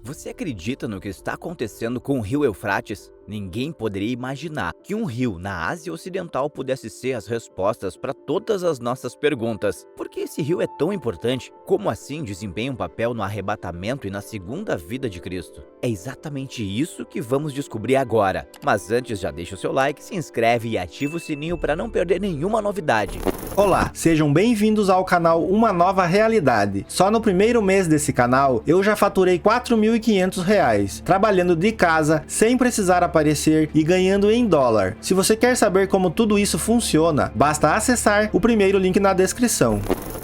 Você acredita no que está acontecendo com o rio Eufrates? Ninguém poderia imaginar que um rio na Ásia Ocidental pudesse ser as respostas para todas as nossas perguntas. Por que esse rio é tão importante? Como assim desempenha um papel no arrebatamento e na segunda vida de Cristo? É exatamente isso que vamos descobrir agora. Mas antes, já deixa o seu like, se inscreve e ativa o sininho para não perder nenhuma novidade. Olá, sejam bem-vindos ao canal Uma Nova Realidade. Só no primeiro mês desse canal, eu já faturei R$ 4.500, trabalhando de casa, sem precisar aparecer e ganhando em dólar. Se você quer saber como tudo isso funciona, basta acessar o primeiro link na descrição.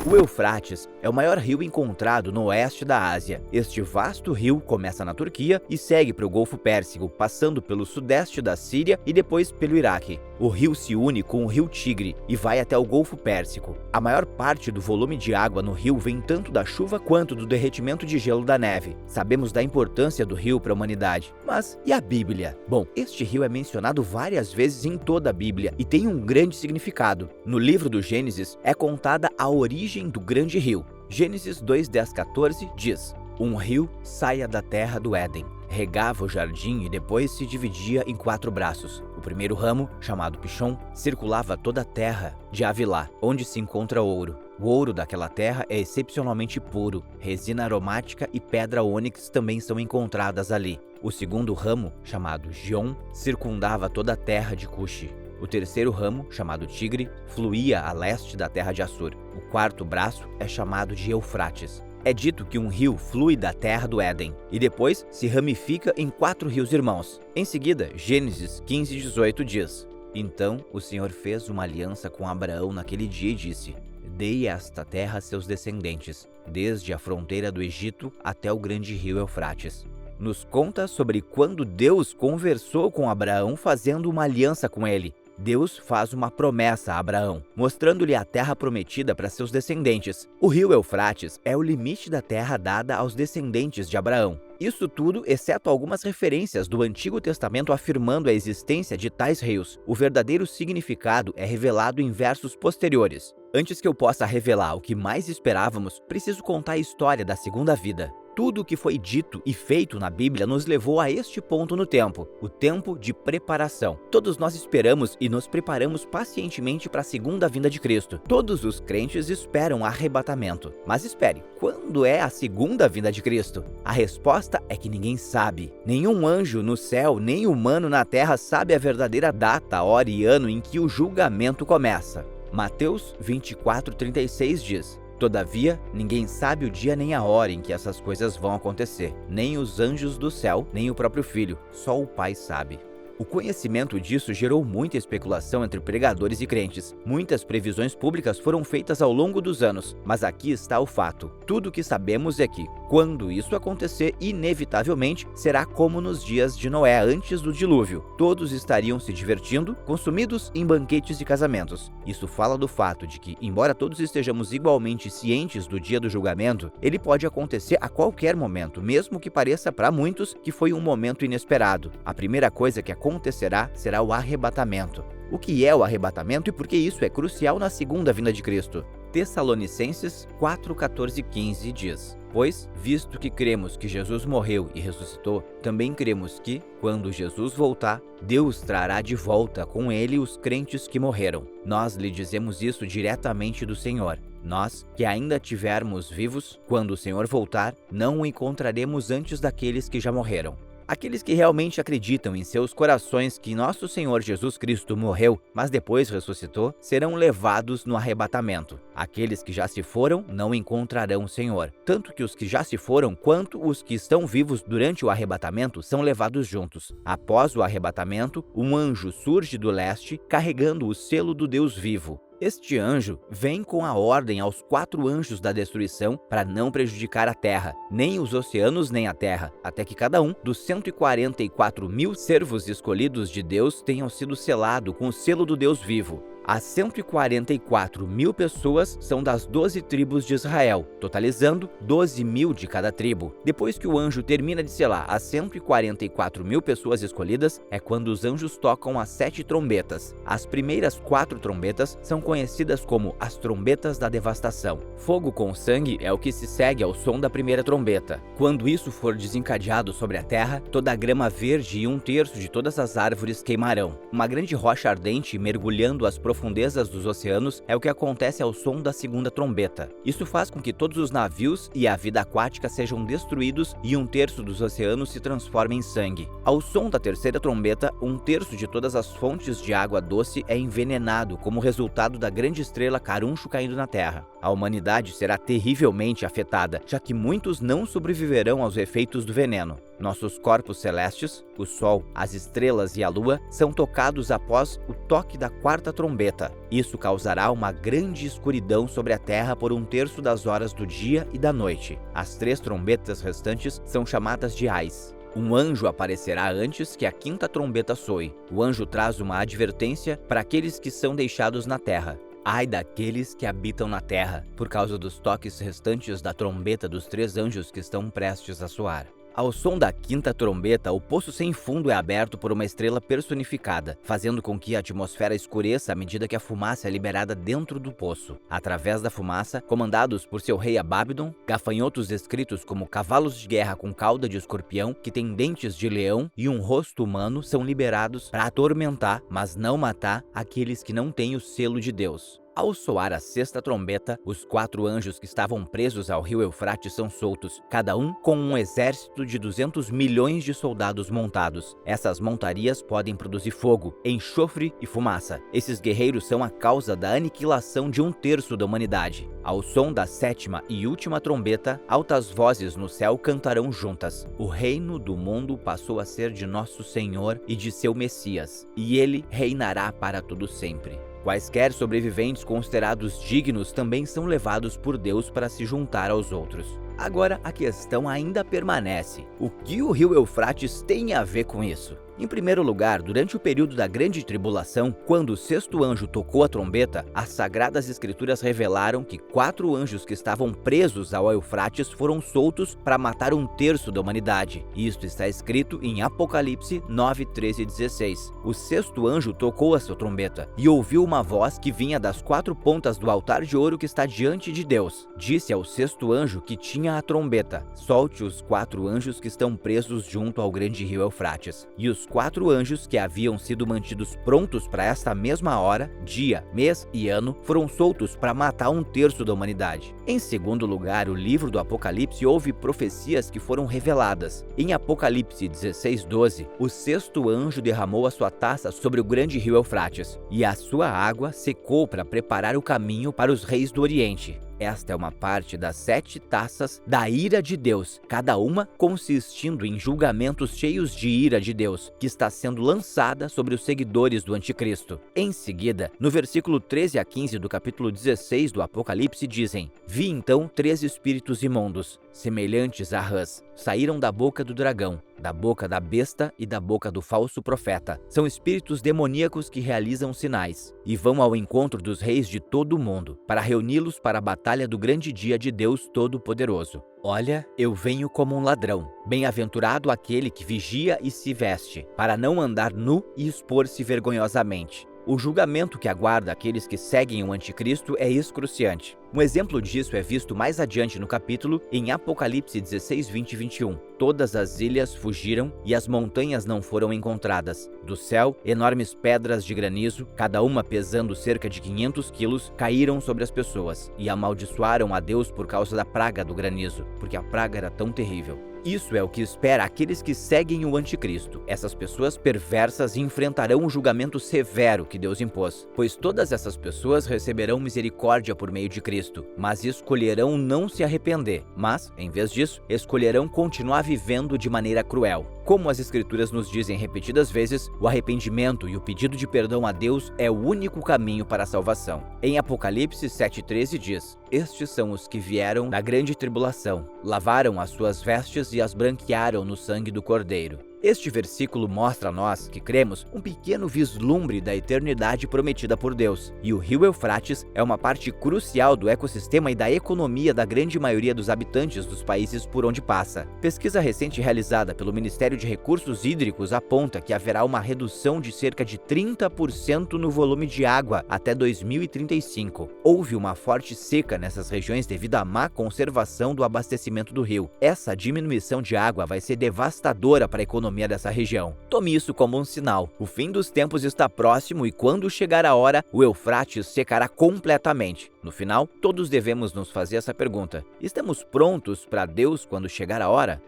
O Eufrates é o maior rio encontrado no oeste da Ásia. Este vasto rio começa na Turquia e segue para o Golfo Pérsico, passando pelo sudeste da Síria e depois pelo Iraque. O rio se une com o rio Tigre e vai até o Golfo Pérsico. A maior parte do volume de água no rio vem tanto da chuva quanto do derretimento de gelo da neve. Sabemos da importância do rio para a humanidade. Mas e a Bíblia? Bom, este rio é mencionado várias vezes em toda a Bíblia e tem um grande significado. No livro do Gênesis é contada a origem do grande rio. Gênesis 2:10-14 diz: Um rio saia da terra do Éden, regava o jardim e depois se dividia em 4 braços. O primeiro ramo, chamado Pishon, circulava toda a terra de Havilá, onde se encontra ouro. O ouro daquela terra é excepcionalmente puro, resina aromática e pedra ônix também são encontradas ali. O segundo ramo, chamado Gion, circundava toda a terra de Cuxi. O terceiro ramo, chamado Tigre, fluía a leste da terra de Assur. O quarto braço é chamado de Eufrates. É dito que um rio flui da terra do Éden e depois se ramifica em 4 rios irmãos. Em seguida, Gênesis 15:18 diz: Então o Senhor fez uma aliança com Abraão naquele dia e disse: Dei esta terra a seus descendentes, desde a fronteira do Egito até o grande rio Eufrates. Nos conta sobre quando Deus conversou com Abraão fazendo uma aliança com ele. Deus faz uma promessa a Abraão, mostrando-lhe a terra prometida para seus descendentes. O rio Eufrates é o limite da terra dada aos descendentes de Abraão. Isso tudo, exceto algumas referências do Antigo Testamento afirmando a existência de tais rios. O verdadeiro significado é revelado em versos posteriores. Antes que eu possa revelar o que mais esperávamos, preciso contar a história da segunda vida. Tudo o que foi dito e feito na Bíblia nos levou a este ponto no tempo, o tempo de preparação. Todos nós esperamos e nos preparamos pacientemente para a segunda vinda de Cristo. Todos os crentes esperam o arrebatamento. Mas espere, quando é a segunda vinda de Cristo? A resposta é que ninguém sabe. Nenhum anjo no céu, nem humano na terra sabe a verdadeira data, hora e ano em que o julgamento começa. Mateus 24:36 diz: Todavia, ninguém sabe o dia nem a hora em que essas coisas vão acontecer, nem os anjos do céu, nem o próprio Filho, só o Pai sabe. O conhecimento disso gerou muita especulação entre pregadores e crentes. Muitas previsões públicas foram feitas ao longo dos anos, mas aqui está o fato. Tudo o que sabemos é que, quando isso acontecer, inevitavelmente será como nos dias de Noé antes do dilúvio. Todos estariam se divertindo, consumidos em banquetes e casamentos. Isso fala do fato de que, embora todos estejamos igualmente cientes do dia do julgamento, ele pode acontecer a qualquer momento, mesmo que pareça para muitos que foi um momento inesperado. A primeira coisa que acontecerá será o arrebatamento. O que é o arrebatamento e por que isso é crucial na segunda vinda de Cristo? Tessalonicenses 4:14-15 diz: Pois, visto que cremos que Jesus morreu e ressuscitou, também cremos que, quando Jesus voltar, Deus trará de volta com ele os crentes que morreram. Nós lhe dizemos isso diretamente do Senhor. Nós, que ainda tivermos vivos, quando o Senhor voltar, não o encontraremos antes daqueles que já morreram. Aqueles que realmente acreditam em seus corações que nosso Senhor Jesus Cristo morreu, mas depois ressuscitou, serão levados no arrebatamento. Aqueles que já se foram não encontrarão o Senhor. Tanto que os que já se foram, quanto os que estão vivos durante o arrebatamento, são levados juntos. Após o arrebatamento, um anjo surge do leste, carregando o selo do Deus vivo. Este anjo vem com a ordem aos 4 anjos da destruição para não prejudicar a terra, nem os oceanos nem a terra, até que cada um dos 144.000 servos escolhidos de Deus tenham sido selado com o selo do Deus vivo. As 144.000 pessoas são das 12 tribos de Israel, totalizando 12.000 de cada tribo. Depois que o anjo termina de selar as 144.000 pessoas escolhidas, é quando os anjos tocam as 7 trombetas. As primeiras 4 trombetas são conhecidas como as trombetas da devastação. Fogo com sangue é o que se segue ao som da primeira trombeta. Quando isso for desencadeado sobre a terra, toda a grama verde e 1/3 de todas as árvores queimarão. Uma grande rocha ardente mergulhando as profundezas dos oceanos é o que acontece ao som da segunda trombeta. Isso faz com que todos os navios e a vida aquática sejam destruídos e 1/3 dos oceanos se transforme em sangue. Ao som da terceira trombeta, 1/3 de todas as fontes de água doce é envenenado como resultado da grande estrela Caruncho caindo na Terra. A humanidade será terrivelmente afetada, já que muitos não sobreviverão aos efeitos do veneno. Nossos corpos celestes, o Sol, as estrelas e a Lua, são tocados após o toque da quarta trombeta. Isso causará uma grande escuridão sobre a Terra por 1/3 das horas do dia e da noite. As 3 trombetas restantes são chamadas de ais. Um anjo aparecerá antes que a quinta trombeta soe. O anjo traz uma advertência para aqueles que são deixados na terra. Ai daqueles que habitam na terra, por causa dos toques restantes da trombeta dos 3 anjos que estão prestes a soar. Ao som da quinta trombeta, o poço sem fundo é aberto por uma estrela personificada, fazendo com que a atmosfera escureça à medida que a fumaça é liberada dentro do poço. Através da fumaça, comandados por seu rei Abábdon, gafanhotos descritos como cavalos de guerra com cauda de escorpião, que têm dentes de leão e um rosto humano, são liberados para atormentar, mas não matar, aqueles que não têm o selo de Deus. Ao soar a sexta trombeta, os 4 anjos que estavam presos ao rio Eufrates são soltos, cada um com um exército de 200 milhões de soldados montados. Essas montarias podem produzir fogo, enxofre e fumaça. Esses guerreiros são a causa da aniquilação de 1/3 da humanidade. Ao som da 7ª e última trombeta, altas vozes no céu cantarão juntas. O reino do mundo passou a ser de nosso Senhor e de seu Messias, e ele reinará para todo sempre. Quaisquer sobreviventes considerados dignos também são levados por Deus para se juntar aos outros. Agora, a questão ainda permanece. O que o rio Eufrates tem a ver com isso? Em primeiro lugar, durante o período da Grande Tribulação, quando o 6º anjo tocou a trombeta, as Sagradas Escrituras revelaram que 4 anjos que estavam presos ao Eufrates foram soltos para matar 1/3 da humanidade. Isto está escrito em Apocalipse 9, 13 e 16. O 6º anjo tocou a sua trombeta e ouviu uma voz que vinha das 4 pontas do altar de ouro que está diante de Deus. Disse ao 6º anjo que tinha a trombeta: solte os 4 anjos que estão presos junto ao grande rio Eufrates. E os 4 anjos que haviam sido mantidos prontos para esta mesma hora, dia, mês e ano, foram soltos para matar 1/3 da humanidade. Em segundo lugar, o livro do Apocalipse houve profecias que foram reveladas. Em Apocalipse 16:12, o 6º anjo derramou a sua taça sobre o grande rio Eufrates, e a sua água secou para preparar o caminho para os reis do Oriente. Esta é uma parte das 7 taças da ira de Deus, cada uma consistindo em julgamentos cheios de ira de Deus, que está sendo lançada sobre os seguidores do Anticristo. Em seguida, no versículo 13 a 15 do capítulo 16 do Apocalipse dizem: Vi então 3 espíritos imundos, semelhantes a rãs, saíram da boca do dragão, da boca da besta e da boca do falso profeta. São espíritos demoníacos que realizam sinais e vão ao encontro dos reis de todo o mundo, para reuni-los para a batalha do grande dia de Deus Todo-Poderoso. Olha, eu venho como um ladrão. Bem-aventurado aquele que vigia e se veste, para não andar nu e expor-se vergonhosamente. O julgamento que aguarda aqueles que seguem o Anticristo é excruciante. Um exemplo disso é visto mais adiante no capítulo, em Apocalipse 16, 20 e 21. Todas as ilhas fugiram e as montanhas não foram encontradas. Do céu, enormes pedras de granizo, cada uma pesando cerca de 500 quilos, caíram sobre as pessoas e amaldiçoaram a Deus por causa da praga do granizo, porque a praga era tão terrível. Isso é o que espera aqueles que seguem o Anticristo. Essas pessoas perversas enfrentarão o julgamento severo que Deus impôs, pois todas essas pessoas receberão misericórdia por meio de Cristo, mas escolherão não se arrepender, mas, em vez disso, escolherão continuar vivendo de maneira cruel. Como as Escrituras nos dizem repetidas vezes, o arrependimento e o pedido de perdão a Deus é o único caminho para a salvação. Em Apocalipse 7,13 diz: Estes são os que vieram da grande tribulação, lavaram as suas vestes e as branquearam no sangue do Cordeiro. Este versículo mostra a nós, que cremos, um pequeno vislumbre da eternidade prometida por Deus. E o rio Eufrates é uma parte crucial do ecossistema e da economia da grande maioria dos habitantes dos países por onde passa. Pesquisa recente realizada pelo Ministério de Recursos Hídricos aponta que haverá uma redução de cerca de 30% no volume de água até 2035. Houve uma forte seca nessas regiões devido à má conservação do abastecimento do rio. Essa diminuição de água vai ser devastadora para a economia dessa região. Tome isso como um sinal. O fim dos tempos está próximo e quando chegar a hora, o Eufrates secará completamente. No final, todos devemos nos fazer essa pergunta: estamos prontos para Deus quando chegar a hora?